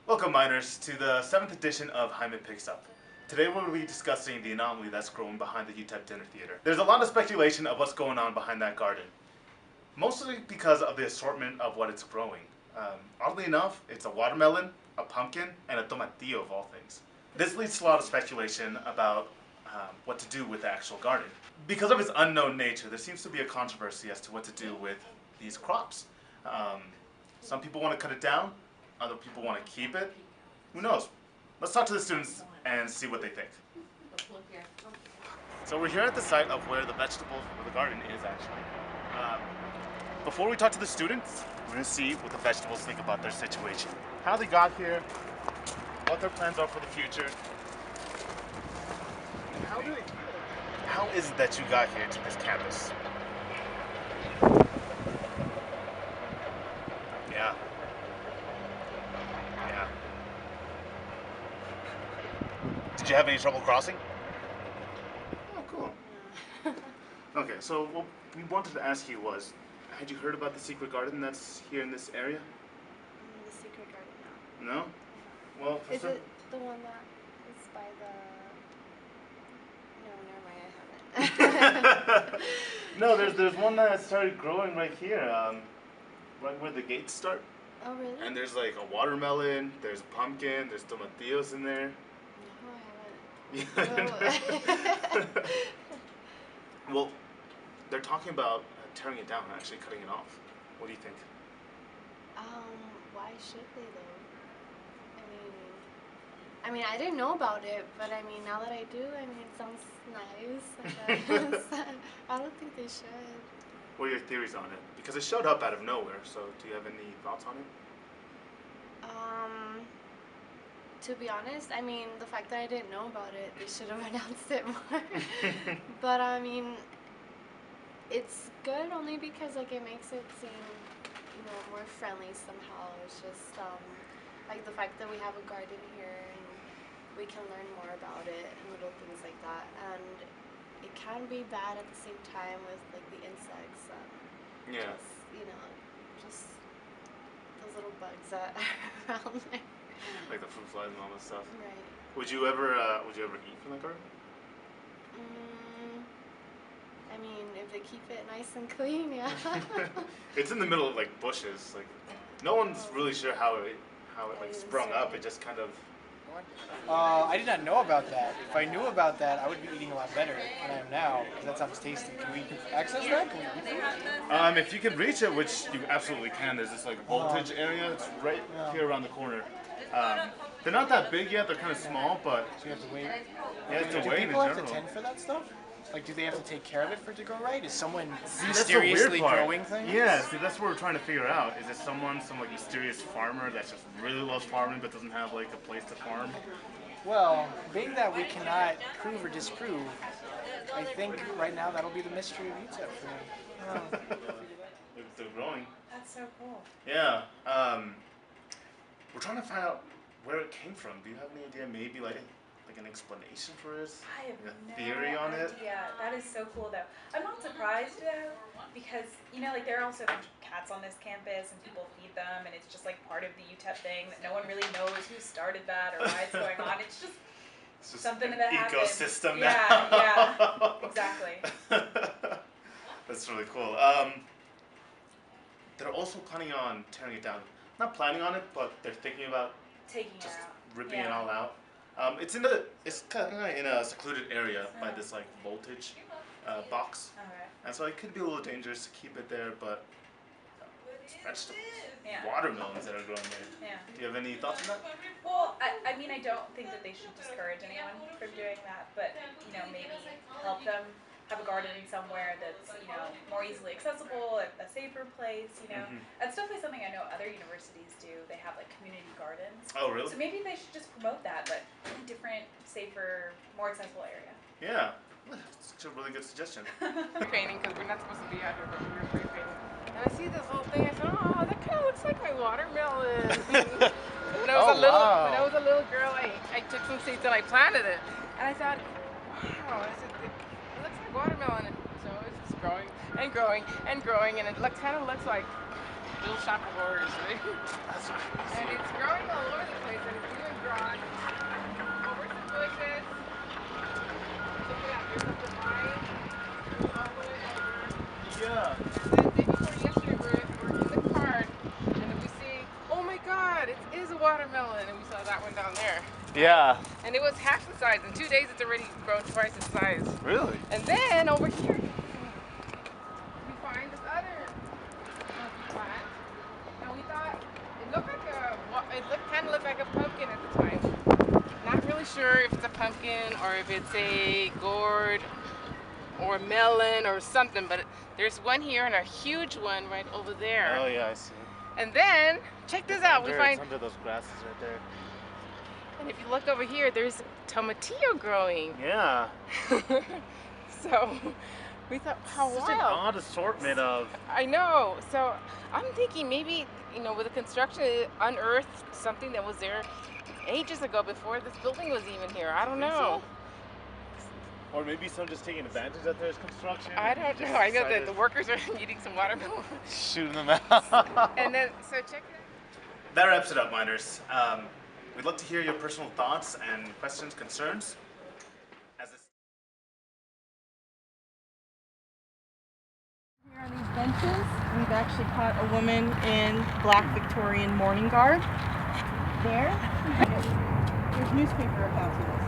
Welcome, miners, to the 7th edition of Jaime PicksUP. Today we're going to be discussing the anomaly that's growing behind the UTEP Dinner Theater. There's a lot of speculation of what's going on behind that garden, mostly because of the assortment of what it's growing. Oddly enough, it's a watermelon, a pumpkin, and a tomatillo of all things. This leads to a lot of speculation about what to do with the actual garden. Because of its unknown nature, there seems to be a controversy as to what to do with these crops. Some people want to cut it down. Other people want to keep it. Who knows? Let's talk to the students and see what they think. So we're here at the site of where the garden is actually. Before we talk to the students, we're going to see what the vegetables think about their situation. How they got here, what their plans are for the future. How is it that you got here to this campus? Yeah. Did you have any trouble crossing? Oh, cool. Okay, so what we wanted to ask you was, had you heard about the secret garden that's here in this area? The secret garden, no. No? Well, is it the one that is by the... No, never mind, I haven't. No, there's one that started growing right here, right where the gates start. Oh, really? And there's like a watermelon, there's a pumpkin, there's tomatillos in there. No, I haven't. Well, they're talking about tearing it down, actually cutting it off. What do you think? Why should they though? I mean, I didn't know about it, but I mean, now that I do, I mean, it sounds nice, I guess. I don't think they should. What are your theories on it? Because it showed up out of nowhere, so do you have any thoughts on it? To be honest, I mean, the fact that I didn't know about it, they should have announced it more. But I mean, it's good only because like it makes it seem, more friendly somehow. It's just like the fact that we have a garden here and we can learn more about it and little things like that. And it can be bad at the same time with like the insects. Yeah. Just those little bugs that are around there. Like the fruit flies and all that stuff. Right. Would you ever eat from that garden? I mean, if they keep it nice and clean, yeah. It's in the middle of like bushes. Like no one's really sure how it like sprung up. It just kind of. I did not know about that. If I knew about that, I would be eating a lot better than I am now, because that sounds tasty. Can we access that? Can we eat it? If you can reach it, which you absolutely can, there's this like voltage area. It's right here around the corner. They're not that big yet. They're kind of small, but So you have to wait. you have to Do wait in people have to general. tend for that stuff? Like, do they have to take care of it for it to grow right? Is someone That's the weird mysteriously part. growing things? Yeah, see, that's what we're trying to figure out. Is it some like mysterious farmer that just really loves farming but doesn't have like a place to farm? Well, being that we cannot prove or disprove, I think right now that'll be the mystery of UTEP for me. They're growing. That's so cool. Yeah. We're trying to find out where it came from. Do you have any idea? Maybe like an explanation for it? I have a theory on it? Yeah, that is so cool though. I'm not surprised though, because like there are also a bunch of cats on this campus and people feed them, and it's just like part of the UTEP thing that no one really knows who started that or why it's going on. It's just something that happens. Ecosystem Yeah, now. yeah, exactly. That's really cool. They're also planning on tearing it down. Not planning on it, but they're thinking about Taking it just out. ripping it all out. It's kind of in a secluded area by this like voltage box, Alright. and so it could be a little dangerous to keep it there. But it's vegetables, Yeah. watermelons that are growing there. Yeah. Do you have any thoughts on that? Well, I mean, I don't think that they should discourage anyone from doing that, but, maybe help them have a garden somewhere that's, more easily accessible, a safer place, That's definitely something I know other universities do. They have, like, community gardens. Oh, really? So maybe they should just promote that, but in a different, safer, more accessible area. Yeah, that's a really good suggestion. Painting, because we're not supposed to be out here, but we were free painting. And I see this whole thing. I said, "Oh, that kind of looks like my watermelon." When I was a little girl, I took some seeds and I planted it, and I thought, "Wow!" I said, "It looks like watermelon." And so it's just growing and growing and growing, and it kind of looks like Little shop of horrors, right? That's crazy. And it's growing all over the place, and it's even grown over some bushes. Check it out, there's a divine all the way over. Yeah. And then day before yesterday, we're in the car, and then we see, oh my God, it is a watermelon, and we saw that one down there. Yeah. And it was half the size. In 2 days, it's already grown twice its size. Really? And then over here, we find this other plant, and we thought it looked like kind of looked like a pumpkin at the time. Not really sure if it's a pumpkin or if it's a gourd or a melon or something, but there's one here and a huge one right over there. Oh yeah, I see. And then check this out. We find. It's under those grasses right there. And if you look over here, there's tomatillo growing. Yeah. So we thought, how Such an wild. odd assortment of. I know. So I'm thinking maybe, with the construction, it unearthed something that was there ages ago before this building was even here. I don't know. Or maybe some just taking advantage that there's construction. I don't know. I know that the workers are eating some watermelon. Shooting them out. And then, so check it out. That wraps it up, miners. We'd love to hear your personal thoughts and questions, concerns. Here on these benches, we've actually caught a woman in black Victorian mourning garb. There, there's newspaper accounts of this.